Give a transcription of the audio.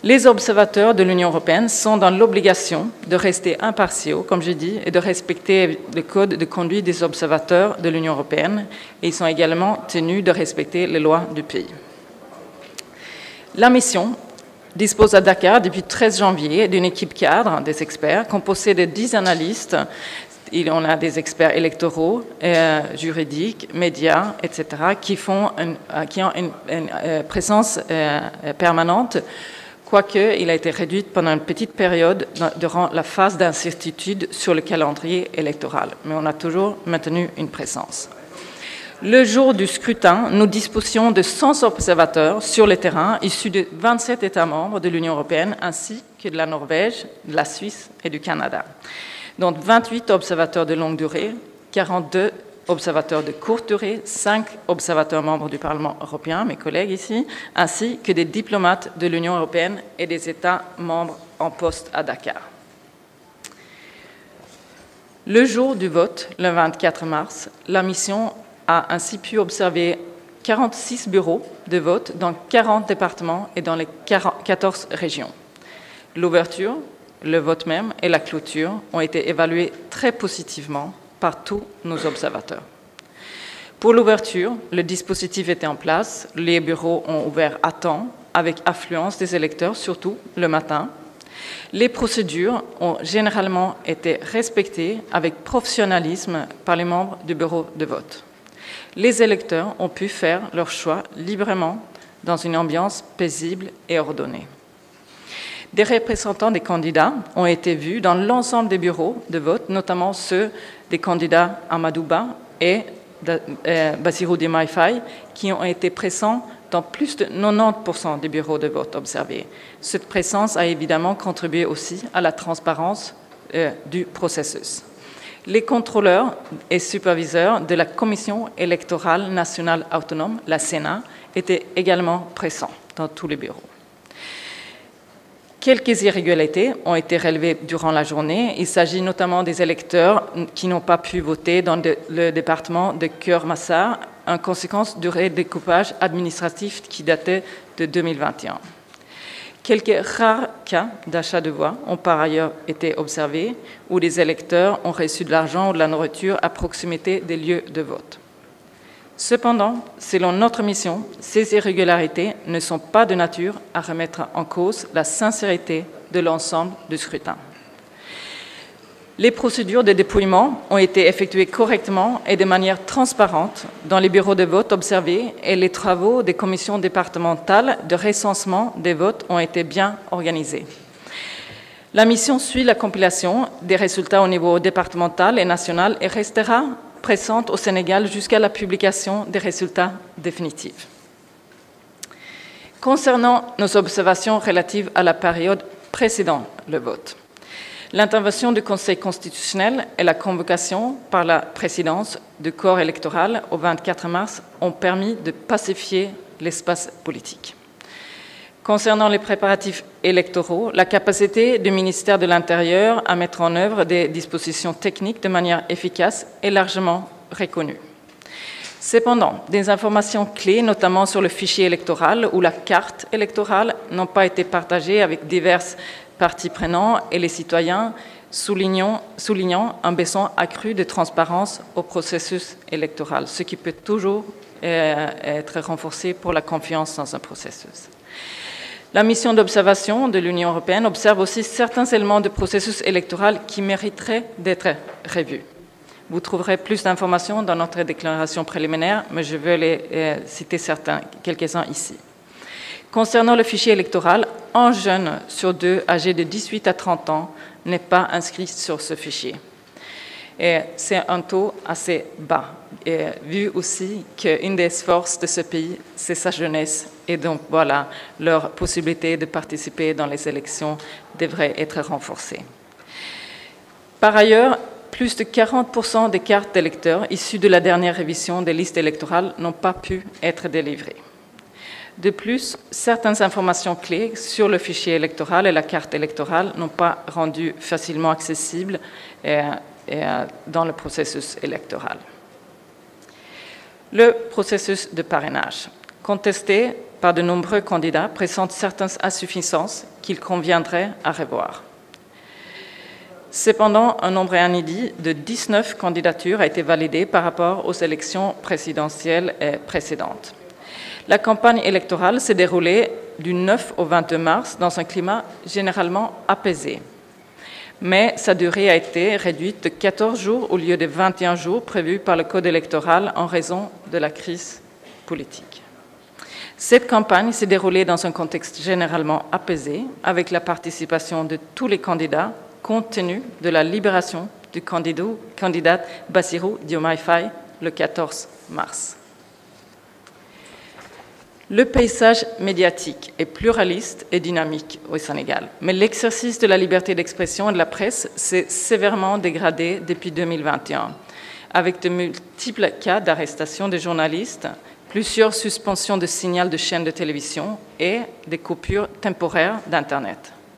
Les observateurs de l'Union européenne sont dans l'obligation de rester impartiaux, comme je dis, et de respecter le code de conduite des observateurs de l'Union européenne. Et ils sont également tenus de respecter les lois du pays. La mission dispose à Dakar depuis 13 janvier d'une équipe cadre des experts composée de 10 analystes. On a des experts électoraux, juridiques, médias, etc., qui ont une présence permanente, quoique il a été réduit pendant une petite période durant la phase d'incertitude sur le calendrier électoral. Mais on a toujours maintenu une présence. Le jour du scrutin, nous disposions de 100 observateurs sur le terrain, issus de 27 États membres de l'Union européenne, ainsi que de la Norvège, de la Suisse et du Canada. Donc 28 observateurs de longue durée, 42 observateurs de courte durée, 5 observateurs membres du Parlement européen, mes collègues ici, ainsi que des diplomates de l'Union européenne et des États membres en poste à Dakar. Le jour du vote, le 24 mars, la mission a ainsi pu observer 46 bureaux de vote dans 40 départements et dans les 14 régions. L'ouverture, le vote même et la clôture ont été évalués très positivement par tous nos observateurs. Pour l'ouverture, le dispositif était en place, les bureaux ont ouvert à temps, avec affluence des électeurs, surtout le matin. Les procédures ont généralement été respectées avec professionnalisme par les membres du bureau de vote. Les électeurs ont pu faire leur choix librement dans une ambiance paisible et ordonnée. Des représentants des candidats ont été vus dans l'ensemble des bureaux de vote, notamment ceux des candidats Amadou Ba et Bassirou Diomaye Faye, qui ont été présents dans plus de 90% des bureaux de vote observés. Cette présence a évidemment contribué aussi à la transparence du processus. Les contrôleurs et superviseurs de la Commission électorale nationale autonome, la Sénat, étaient également présents dans tous les bureaux. Quelques irrégularités ont été relevées durant la journée. Il s'agit notamment des électeurs qui n'ont pas pu voter dans le département de Keur-Massar, en conséquence du redécoupage administratif qui datait de 2021. Quelques rares cas d'achat de voix ont par ailleurs été observés, où des électeurs ont reçu de l'argent ou de la nourriture à proximité des lieux de vote. Cependant, selon notre mission, ces irrégularités ne sont pas de nature à remettre en cause la sincérité de l'ensemble du scrutin. Les procédures de dépouillement ont été effectuées correctement et de manière transparente dans les bureaux de vote observés et les travaux des commissions départementales de recensement des votes ont été bien organisés. La mission suit la compilation des résultats au niveau départemental et national et restera présente au Sénégal jusqu'à la publication des résultats définitifs. Concernant nos observations relatives à la période précédant le vote, l'intervention du Conseil constitutionnel et la convocation par la présidence du corps électoral au 24 mars ont permis de pacifier l'espace politique. Concernant les préparatifs électoraux, la capacité du ministère de l'Intérieur à mettre en œuvre des dispositions techniques de manière efficace est largement reconnue. Cependant, des informations clés, notamment sur le fichier électoral ou la carte électorale, n'ont pas été partagées avec diverses parties prenantes et les citoyens, soulignant un besoin accru de transparence au processus électoral, ce qui peut toujours être renforcé pour la confiance dans un processus. La mission d'observation de l'Union européenne observe aussi certains éléments du processus électoral qui mériteraient d'être revus. Vous trouverez plus d'informations dans notre déclaration préliminaire, mais je veux les citer quelques-uns ici. Concernant le fichier électoral, un jeune sur deux âgé de 18 à 30 ans n'est pas inscrit sur ce fichier. Et c'est un taux assez bas, et vu aussi qu'une des forces de ce pays, c'est sa jeunesse. Et donc, voilà, leur possibilité de participer dans les élections devrait être renforcée. Par ailleurs, plus de 40% des cartes d'électeurs issues de la dernière révision des listes électorales n'ont pas pu être délivrées. De plus, certaines informations clés sur le fichier électoral et la carte électorale n'ont pas rendu facilement accessibles dans le processus électoral. Le processus de parrainage. Contesté par de nombreux candidats présente certaines insuffisances qu'il conviendrait à revoir. Cependant, un nombre inédit de 19 candidatures a été validé par rapport aux élections présidentielles précédentes. La campagne électorale s'est déroulée du 9 au 22 mars dans un climat généralement apaisé. Mais sa durée a été réduite de 14 jours au lieu des 21 jours prévus par le Code électoral en raison de la crise politique. Cette campagne s'est déroulée dans un contexte généralement apaisé, avec la participation de tous les candidats, compte tenu de la libération du candidat Bassirou Diomaye Faye le 14 mars. Le paysage médiatique est pluraliste et dynamique au Sénégal, mais l'exercice de la liberté d'expression et de la presse s'est sévèrement dégradé depuis 2021, avec de multiples cas d'arrestation de journalistes, plusieurs suspensions de signal de chaînes de télévision et des coupures temporaires d'Internet.